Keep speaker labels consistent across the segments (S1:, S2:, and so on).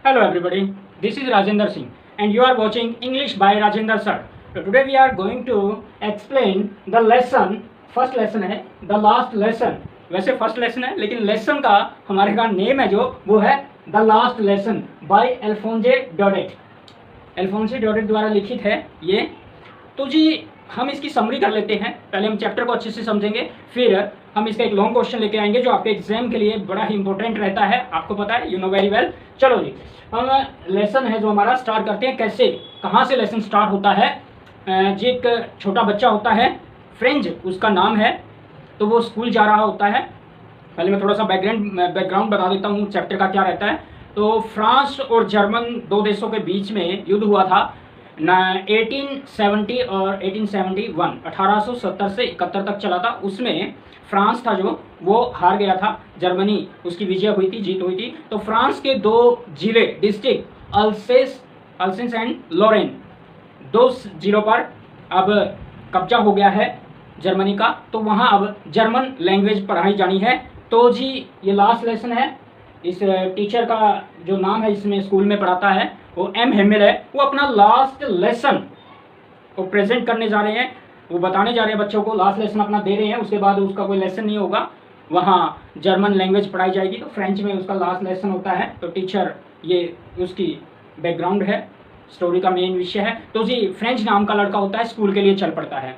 S1: Hello everybody, this is Rajendra Singh and you are watching English by Rajendra Sir. So today we are going to explain the lesson, first lesson है the last lesson. वैसे first lesson है लेकिन lesson का हमारे का name है जो वो है द लास्ट लेसन बाय अल्फोंसे डोडेट. अल्फोंसे डोडेट द्वारा लिखित है ये. तो जी हम इसकी समरी कर लेते हैं. पहले हम चैप्टर को अच्छे से समझेंगे, फिर हम इसका एक लॉन्ग क्वेश्चन लेके आएंगे जो आपके एग्जाम के लिए बड़ा ही इंपॉर्टेंट रहता है. आपको पता है, यू नो वेरी वेल. चलो जी, हम लेसन है जो हमारा स्टार्ट करते हैं. कैसे, कहाँ से लेसन स्टार्ट होता है. जी एक छोटा बच्चा होता है, फ्रेंच उसका नाम है, तो वो स्कूल जा रहा होता है. पहले मैं थोड़ा सा बैकग्राउंड बता देता हूँ चैप्टर का क्या रहता है. तो फ्रांस और जर्मन दो देशों के बीच में युद्ध हुआ था 1870 और 1871, 1870 से 71 तक चला था. उसमें फ्रांस था जो वो हार गया था, जर्मनी उसकी विजय हुई थी, जीत हुई थी. तो फ्रांस के दो जिले, डिस्ट्रिक्ट अल्सेंस एंड लॉरेन, दो जिलों पर अब कब्जा हो गया है जर्मनी का. तो वहाँ अब जर्मन लैंग्वेज पढ़ाई जानी है. तो जी ये लास्ट लेसन है. इस टीचर का जो नाम है इसमें स्कूल में पढ़ाता है वो एम हेमिल है. वो अपना लास्ट लेसन को प्रेजेंट करने जा रहे हैं, वो बताने जा रहे हैं बच्चों को. लास्ट लेसन अपना दे रहे हैं, उसके बाद उसका कोई लेसन नहीं होगा, वहाँ जर्मन लैंग्वेज पढ़ाई जाएगी. तो फ्रेंच में उसका लास्ट लेसन होता है. तो टीचर ये उसकी बैकग्राउंड है, स्टोरी का मेन विषय है. तो जी फ्रेंच नाम का लड़का होता है, स्कूल के लिए चल पड़ता है.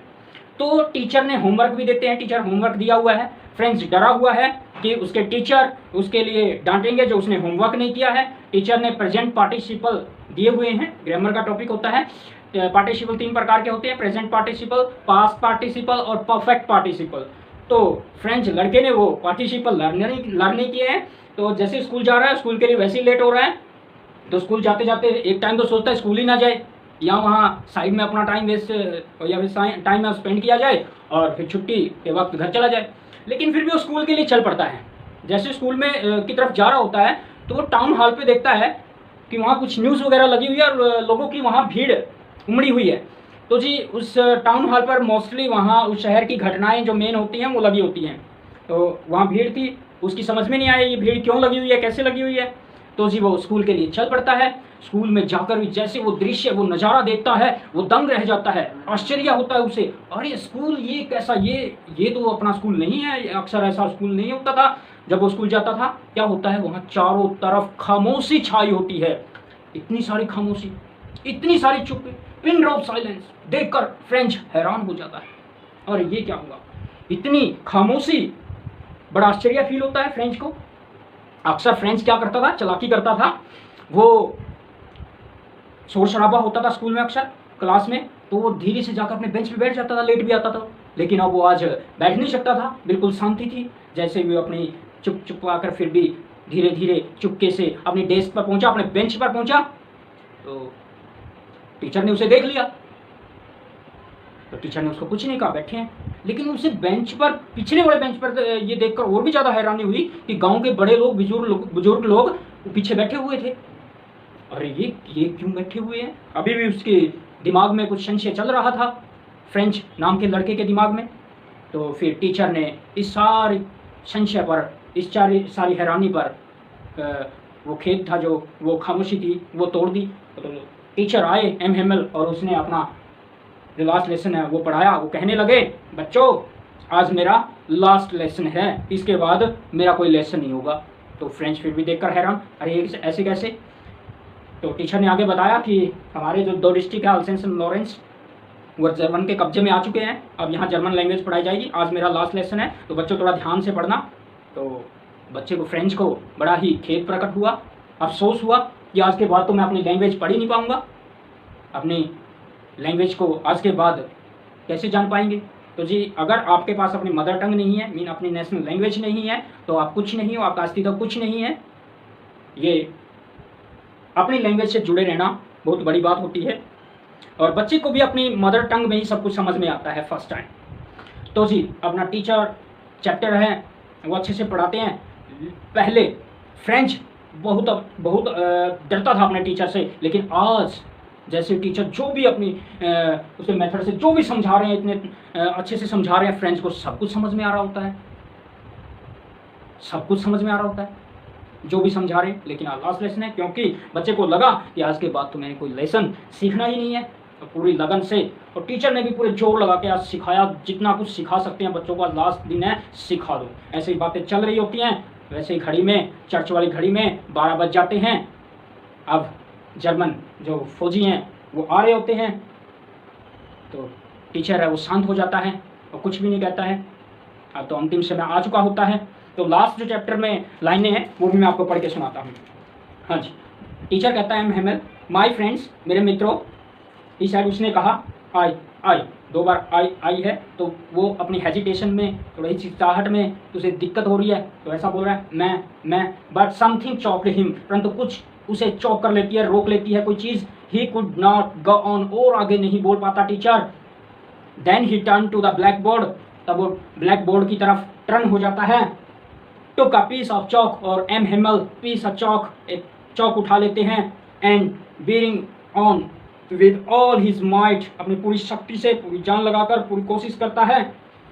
S1: तो टीचर ने होमवर्क भी देते हैं, टीचर होमवर्क दिया हुआ है. फ्रेंच डरा हुआ है कि उसके टीचर उसके लिए डांटेंगे जो उसने होमवर्क नहीं किया है. टीचर ने प्रेजेंट पार्टिसिपल दिए हुए हैं, ग्रामर का टॉपिक होता है. पार्टिसिपल 3 प्रकार के होते हैं, प्रेजेंट पार्टिसिपल, पास्ट पार्टिसिपल और परफेक्ट पार्टिसिपल. तो फ्रेंच लड़के ने वो पार्टिसिपल लर्न नहीं किए हैं. तो जैसे स्कूल जा रहा है, स्कूल के लिए वैसे ही लेट हो रहा है. तो स्कूल जाते जाते एक टाइम तो सोचता है स्कूल ही ना जाए, या वहाँ साइड में अपना टाइम वेस्ट या फिर टाइम स्पेंड किया जाए और फिर छुट्टी के वक्त घर चला जाए. लेकिन फिर भी वो स्कूल के लिए चल पड़ता है. जैसे स्कूल में की तरफ जा रहा होता है तो वो टाउन हॉल पे देखता है कि वहाँ कुछ न्यूज़ वगैरह लगी हुई है और लोगों की वहाँ भीड़ उमड़ी हुई है. तो जी उस टाउन हॉल पर मोस्टली वहाँ उस शहर की घटनाएं जो मेन होती हैं वो लगी होती हैं. तो वहाँ भीड़ थी, उसकी समझ में नहीं आया ये भीड़ क्यों लगी हुई है, कैसे लगी हुई है. तो जी वो स्कूल के लिए चल पड़ता है. स्कूल में जाकर भी जैसे वो दृश्य, वो नज़ारा देखता है, वो दंग रह जाता है. आश्चर्य होता है उसे, अरे स्कूल ये कैसा, ये तो अपना स्कूल नहीं है. अक्सर ऐसा स्कूल नहीं होता था जब वो स्कूल जाता था. क्या होता है, वहाँ चारों तरफ खामोशी छाई होती है. इतनी सारी खामोशी, इतनी सारी चुप्पी, पिन ड्रॉप साइलेंस. देखकर फ्रेंच हैरान हो जाता है, अरे ये क्या हुआ, इतनी खामोशी. बड़ा आश्चर्य फील होता है फ्रेंच को. अक्सर फ्रेंच क्या करता था, चालाकी करता था. वो शोर शराबा होता था स्कूल में अक्सर क्लास में, तो वो धीरे से जाकर अपने बेंच पे बैठ जाता था, लेट भी आता था. लेकिन अब वो आज बैठ नहीं सकता था, बिल्कुल शांति थी. जैसे भी अपनी चुप आकर फिर भी धीरे धीरे चुपके से अपनी डेस्क पर पहुंचा, अपने बेंच पर पहुंचा. तो टीचर ने उसे देख लिया. तो टीचर ने उसको कुछ नहीं कहा, बैठे हैं. लेकिन उसे बेंच पर, पिछले वाले बेंच पर ये देखकर और भी ज़्यादा हैरानी हुई कि गांव के बड़े लोग, बुजुर्ग लोग पीछे बैठे हुए थे. अरे ये क्यों बैठे हुए हैं. अभी भी उसके दिमाग में कुछ संशय चल रहा था, फ्रेंच नाम के लड़के के दिमाग में. तो फिर टीचर ने इस सारी संशय पर, इस सारी हैरानी पर, वो खेद था जो, वो खामोशी थी, वो तोड़ दी. तो टीचर आए एम हेमल और उसने अपना जो लास्ट लेसन है वो पढ़ाया. वो कहने लगे, बच्चों आज मेरा लास्ट लेसन है, इसके बाद मेरा कोई लेसन नहीं होगा. तो फ्रेंच फिर भी देखकर हैरान, अरे ऐसे कैसे. तो टीचर ने आगे बताया कि हमारे जो 2 डिस्ट्रिक्ट है अल्सेंस एंड लॉरेंस, वो जर्मन के कब्जे में आ चुके हैं. अब यहाँ जर्मन लैंग्वेज पढ़ाई जाएगी, आज मेरा लास्ट लेसन है, तो बच्चों थोड़ा ध्यान से पढ़ना. तो बच्चे को, फ्रेंच को बड़ा ही खेद प्रकट हुआ, अफसोस हुआ कि आज के बाद तो मैं अपनी लैंग्वेज पढ़ ही नहीं पाऊँगा. अपनी लैंग्वेज को आज के बाद कैसे जान पाएंगे. तो जी अगर आपके पास अपनी मदर टंग नहीं है, मीन अपनी नेशनल लैंग्वेज नहीं है, तो आप कुछ नहीं हो, आपका अस्तित्व कुछ नहीं है. ये अपनी लैंग्वेज से जुड़े रहना बहुत बड़ी बात होती है. और बच्चे को भी अपनी मदर टंग में ही सब कुछ समझ में आता है फर्स्ट टाइम. तो जी अपना टीचर चैप्टर है वो अच्छे से पढ़ाते हैं. पहले फ्रेंच बहुत डरता था अपने टीचर से, लेकिन आज जैसे टीचर जो भी अपनी उसके मेथड से जो भी समझा रहे हैं, इतने अच्छे से समझा रहे हैं फ्रेंच को, सब कुछ समझ में आ रहा होता है, सब कुछ समझ में आ रहा होता है. जो भी समझा रहे हैं, लेकिन आज लास्ट लेसन है क्योंकि बच्चे को लगा कि आज के बाद तो मैंने कोई लेसन सीखना ही नहीं है, तो पूरी लगन से, और टीचर ने भी पूरे जोर लगा के आज सिखाया, जितना कुछ सिखा सकते हैं बच्चों को, आज लास्ट दिन है, सिखा दो। ऐसी बातें चल रही होती हैं, वैसे ही घड़ी में, चर्च वाली घड़ी में 12 बज जाते हैं। अब जर्मन जो फौजी हैं वो आ रहे होते हैं, तो टीचर है वो शांत हो जाता है और कुछ भी नहीं कहता है। अब तो अंतिम समय आ चुका होता है, तो लास्ट जो चैप्टर में लाइनें हैं वो भी मैं आपको पढ़ के सुनाता हूँ। हाँ जी, टीचर कहता है महमल, माय फ्रेंड्स, मेरे मित्रों, इस शायद उसने कहा आई आई, 2 बार आई है, तो वो अपनी हेजिटेशन में, थोड़ी हिचकिचाहट में, तो उसे दिक्कत हो रही है, तो ऐसा बोल रहा है मैं, बट समथिंग चॉक्ड हिम, परंतु कुछ उसे चौक कर लेती है, रोक लेती है कोई चीज़। He could not go on, और आगे नहीं बोल पाता teacher. Then he turn to the blackboard, तब वो ब्लैक बोर्ड की तरफ टर्न हो जाता है। टुक अ पीस ऑफ चौक, और M Hemal piece of chalk, एक चौक उठा लेते हैं, and bearing on with all his might, अपनी पूरी शक्ति से, पूरी जान लगाकर पूरी कोशिश करता है।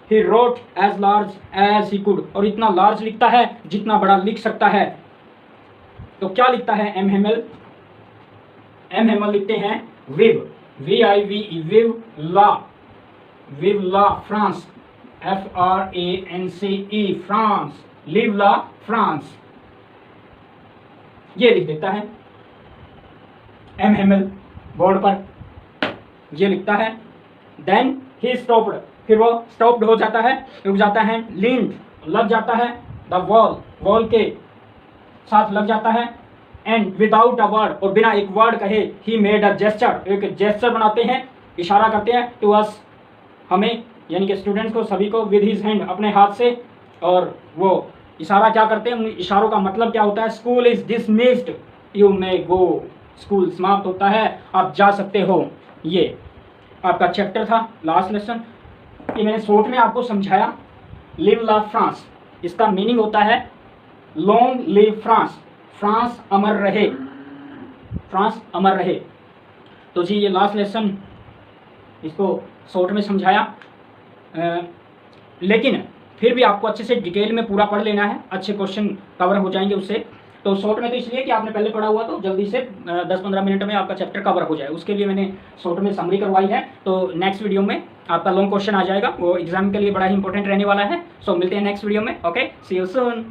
S1: He wrote as large as he could, और इतना लार्ज लिखता है जितना बड़ा लिख सकता है। तो क्या लिखता है एम हेमल? एम हेमल लिखते हैं विव, VIVE, विव ला फ्रांस, FRANCE, फ्रांस, लिव ला फ्रांस, ये लिख देता है एम हेमल बोर्ड पर, ये लिखता है। देन ही स्टॉप्ड, फिर वो स्टॉप्ड हो जाता है, रुक जाता है। लीन्ड, लग जाता है, द वॉल, वॉल के साथ लग जाता है। एंड विदाउट अ वर्ड, और बिना एक वर्ड कहे, ही मेड अ जेस्चर, एक जेस्चर बनाते हैं, इशारा करते हैं, टू अस, हमें, यानी कि स्टूडेंट्स को, सभी को, विद हिज हैंड, अपने हाथ से। और वो इशारा क्या करते हैं, उन इशारों का मतलब क्या होता है? School is dismissed, you may go, school समाप्त होता है, आप जा सकते हो। ये आपका चैप्टर था, लास्ट लेसन। ये मैंने शॉर्ट में आपको समझाया। लिव ला फ्रांस, इसका मीनिंग होता है लॉन्ग लिव फ्रांस, फ्रांस अमर रहे, फ्रांस अमर रहे। तो जी ये लास्ट लेसन, इसको शॉर्ट में समझाया, लेकिन फिर भी आपको अच्छे से डिटेल में पूरा पढ़ लेना है, अच्छे क्वेश्चन कवर हो जाएंगे उससे। तो शॉर्ट में तो इसलिए कि आपने पहले पढ़ा हुआ, तो जल्दी से 10-15 मिनट में आपका चैप्टर कवर हो जाए, उसके लिए मैंने शॉर्ट में समरी करवाई है। तो नेक्स्ट वीडियो में आपका लॉन्ग क्वेश्चन आ जाएगा, वो एग्जाम के लिए बड़ा ही इंपॉर्टेंट रहने वाला है। सो मिलते हैं नेक्स्ट वीडियो में। Okay, see you soon.